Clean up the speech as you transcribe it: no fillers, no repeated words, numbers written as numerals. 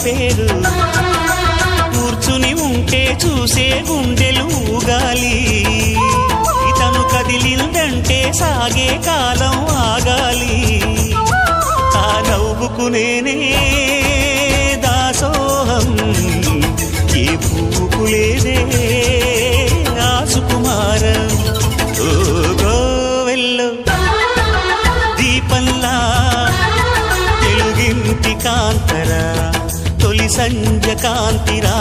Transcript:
పేరు కూర్చుని ఉంటే చూసే గుండెలు ఊగాలి ఇతను కదిలిందంటే సాగే కాలం ఆగాలి ఆ నవ్వుకు నేనే దాసోహం ఏ పువ్వుకు లేదే ఆ సుకుమారం ఓ గోవెల్లో దీపంలా తెలుగింటి కాంతరా తొలి సంజ కాంతిరా